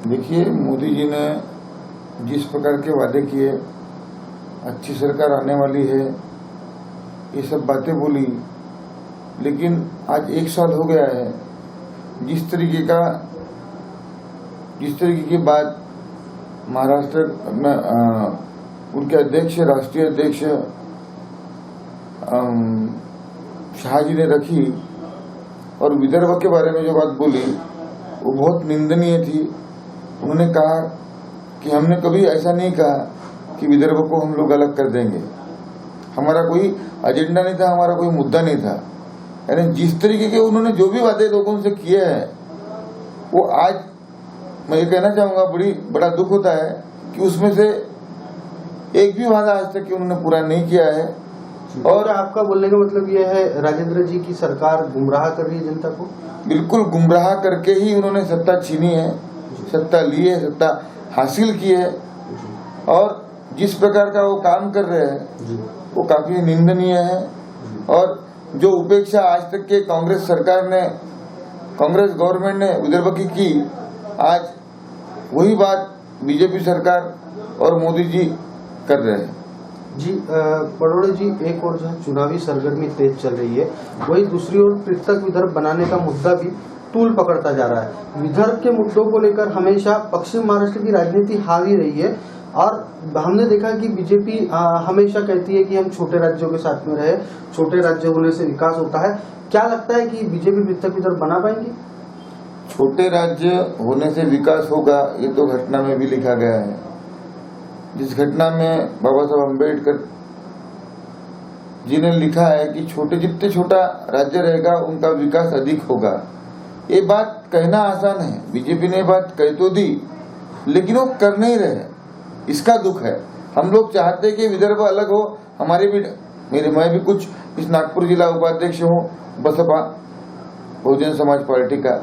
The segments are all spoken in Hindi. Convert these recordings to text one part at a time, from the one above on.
देखिए, मोदी जी ने जिस प्रकार के वादे किए, अच्छी सरकार आने वाली है, ये सब बातें बोली, लेकिन आज 1 साल हो गया है। जिस तरीके की बात महाराष्ट्र में उनके अध्यक्ष, राष्ट्रीय अध्यक्ष शाह जी ने रखी और विदर्भ के बारे में जो बात बोली वो बहुत निंदनीय थी। उन्होंने कहा कि हमने कभी ऐसा नहीं कहा कि विदर्भ को हम लोग अलग कर देंगे। हमारा कोई एजेंडा नहीं था, हमारा कोई मुद्दा नहीं था। यानी जिस तरीके के उन्होंने जो भी वादे लोगों से किए हैं, वो आज मैं ये कहना चाहूंगा बड़ा दुख होता है कि उसमें से एक भी वादा आज तक उन्होंने पूरा नहीं किया है। और आपका बोलने का मतलब यह है राजेंद्र जी की सरकार गुमराह कर रही है जनता को? बिल्कुल गुमराह करके ही उन्होंने सत्ता छीनी है, सत्ता ली है, सत्ता हासिल की है। और जिस प्रकार का वो काम कर रहे हैं वो काफी निंदनीय है। और जो उपेक्षा आज तक के कांग्रेस गवर्नमेंट ने विदर्भ की, आज वही बात बीजेपी सरकार और मोदी जी कर रहे हैं। जी परोड़े जी, एक और जो चुनावी सरगर्मी तेज चल रही है, वही दूसरी ओर पृथक विदर्भ बनाने का मुद्दा भी तूल पकड़ता जा रहा है। विदर्भ के मुद्दों को लेकर हमेशा पश्चिम महाराष्ट्र की राजनीति हावी रही है और हमने देखा कि बीजेपी हमेशा कहती है कि हम छोटे राज्यों के साथ में रहे, छोटे राज्य होने से विकास होता है। क्या लगता है कि बीजेपी पृथक विदर्भ बना पाएंगी? छोटे राज्य होने से विकास होगा, ये तो घटना में भी लिखा गया है। जिस घटना में बाबा साहब अम्बेडकर जी ने लिखा है कि जितने छोटा राज्य रहेगा उनका विकास अधिक होगा। ये बात कहना आसान है, बीजेपी ने बात कह तो दी लेकिन वो कर नहीं रहे, इसका दुख है। हम लोग चाहते कि विदर्भ अलग हो। मैं भी कुछ इस नागपुर जिला उपाध्यक्ष हूँ बसपा बहुजन समाज पार्टी का।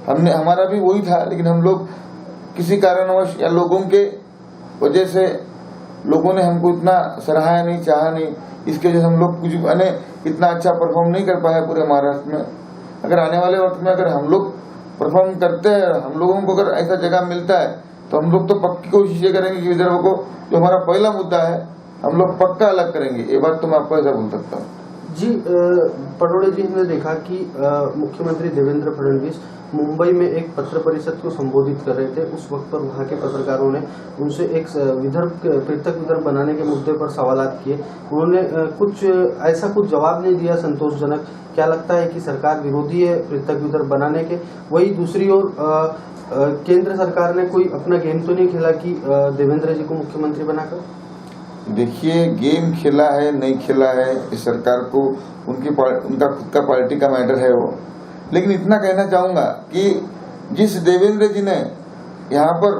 हमारा भी वही था, लेकिन हम लोग किसी कारणवश या लोगों के वजह से लोगों ने हमको इतना सराहा नहीं, चाहा नहीं, इसके वजह से हम लोग कुछ इतना अच्छा परफॉर्म नहीं कर पाए पूरे महाराष्ट्र में। अगर आने वाले वक्त में अगर हम लोग परफॉर्म करते हैं, हम लोगों को अगर ऐसा जगह मिलता है, तो हम लोग तो पक्की कोशिश ये करेंगे कि विदर्भ को, जो हमारा पहला मुद्दा है, हम लोग पक्का अलग करेंगे। ये बात तो मैं आपको ऐसा बोल सकता हूँ। जी परोड़े जी, हमने देखा कि मुख्यमंत्री देवेंद्र फडणवीस मुंबई में एक पत्र परिषद को संबोधित कर रहे थे। उस वक्त पर वहां के पत्रकारों ने उनसे एक पृथक विदर्भ बनाने के मुद्दे पर सवालात किए। उन्होंने कुछ जवाब नहीं दिया संतोषजनक। क्या लगता है कि सरकार विरोधी है पृथक विदर्भ बनाने के? वही दूसरी ओर केंद्र सरकार ने कोई अपना गेम तो नहीं खेला कि देवेंद्र जी को मुख्यमंत्री बनाकर? देखिए, गेम खेला है नहीं खेला है इस सरकार को, उनका खुद का पार्टी का मैटर है वो। लेकिन इतना कहना चाहूंगा कि जिस देवेंद्र जी ने यहाँ पर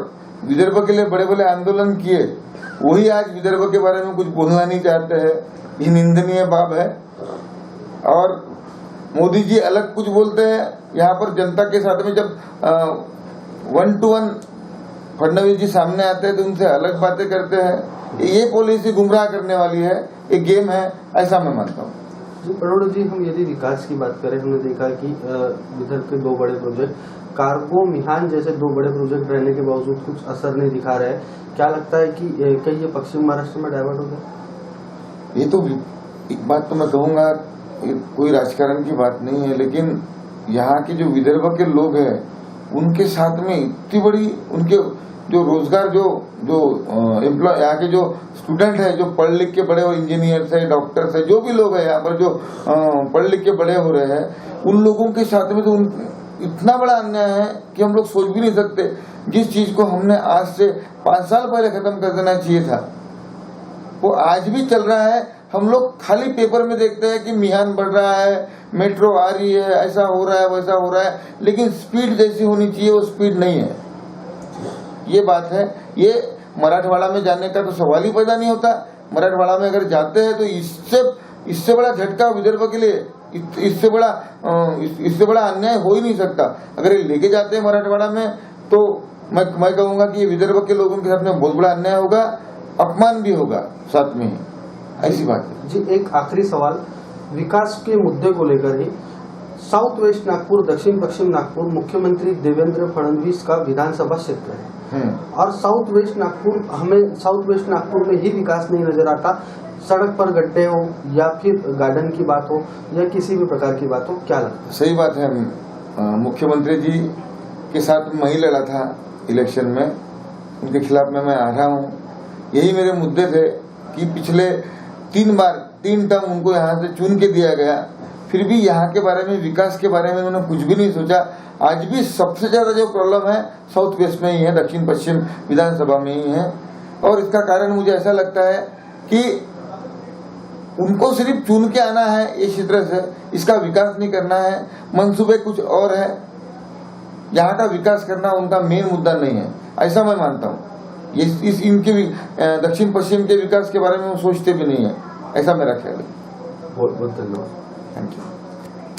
विदर्भ के लिए बड़े बड़े आंदोलन किए, वही आज विदर्भ के बारे में कुछ बोलना नहीं चाहते हैं। ये निंदनीय बात है। और मोदी जी अलग कुछ बोलते हैं, यहाँ पर जनता के साथ में जब 1 to 1 फडणवीस जी सामने आते हैं तो उनसे अलग बातें करते हैं। ये पॉलिसी गुमराह करने वाली है, एक गेम है, ऐसा मैं मानता हूँ। जी परोड़े जी, हम यदि विकास की बात करें, हमने देखा कि विदर्भ के 2 बड़े प्रोजेक्ट कार्गो मिहान जैसे 2 बड़े प्रोजेक्ट रहने के बावजूद कुछ असर नहीं दिखा रहे। क्या लगता है कि कहीं ये पश्चिम महाराष्ट्र में डाइवर्ट हो गया? ये तो एक बात तो मैं कहूँगा, कोई राजकारण की बात नहीं है, लेकिन यहाँ के जो विदर्भ के लोग हैं उनके साथ में इतनी बड़ी उनके जो रोजगार जो एम्प्लॉय, यहाँ के जो स्टूडेंट है, जो पढ़ लिख के बड़े हो, इंजीनियर्स है, डॉक्टर्स है, जो भी लोग हैं यहाँ पर जो पढ़ लिख के बड़े हो रहे हैं, उन लोगों के साथ में तो इतना बड़ा अन्याय है कि हम लोग सोच भी नहीं सकते। जिस चीज को हमने आज से 5 साल पहले खत्म कर देना चाहिए था, वो आज भी चल रहा है। हम लोग खाली पेपर में देखते हैं कि मिहान बढ़ रहा है, मेट्रो आ रही है, ऐसा हो रहा है, वैसा हो रहा है, लेकिन स्पीड जैसी होनी चाहिए वो स्पीड नहीं है। ये बात है। ये मराठवाड़ा में जाने का तो सवाल ही पैदा नहीं होता। मराठवाड़ा में अगर जाते हैं तो इससे बड़ा झटका विदर्भ के लिए, इससे बड़ा अन्याय हो ही नहीं सकता। अगर ये लेके जाते हैं मराठवाड़ा में तो मैं कहूंगा कि विदर्भ के लोगों के साथ में बहुत बड़ा अन्याय होगा, अपमान भी होगा साथ में ही, ऐसी बात है। जी एक आखिरी सवाल, विकास के मुद्दे को लेकर ही साउथ वेस्ट नागपुर, दक्षिण पश्चिम नागपुर मुख्यमंत्री देवेंद्र फडणवीस का विधानसभा क्षेत्र है। और साउथ वेस्ट नागपुर, हमें साउथ वेस्ट नागपुर में ही विकास नहीं नजर आता। सड़क पर गड्ढे हो या फिर गार्डन की बात हो या किसी भी प्रकार की बात हो, क्या लगता है? सही बात है। मुख्यमंत्री जी के साथ मैं ही लड़ा था इलेक्शन में, उनके खिलाफ में मैं आ रहा हूँ। यही मेरे मुद्दे थे कि पिछले 3 टर्म उनको यहाँ से चुन के दिया गया, फिर भी यहाँ के बारे में, विकास के बारे में उन्होंने कुछ भी नहीं सोचा। आज भी सबसे ज्यादा जो प्रॉब्लम है साउथ वेस्ट में ही है, दक्षिण पश्चिम विधानसभा में ही है। और इसका कारण मुझे ऐसा लगता है कि उनको सिर्फ चुन के आना है ये क्षेत्र से, इसका विकास नहीं करना है, मंसूबे कुछ और है। यहाँ का विकास करना उनका मेन मुद्दा नहीं है, ऐसा मैं मानता हूँ। इनके दक्षिण पश्चिम के विकास के बारे में वो सोचते भी नहीं है, ऐसा मेरा ख्याल है। बहुत बहुत धन्यवाद। Thank you.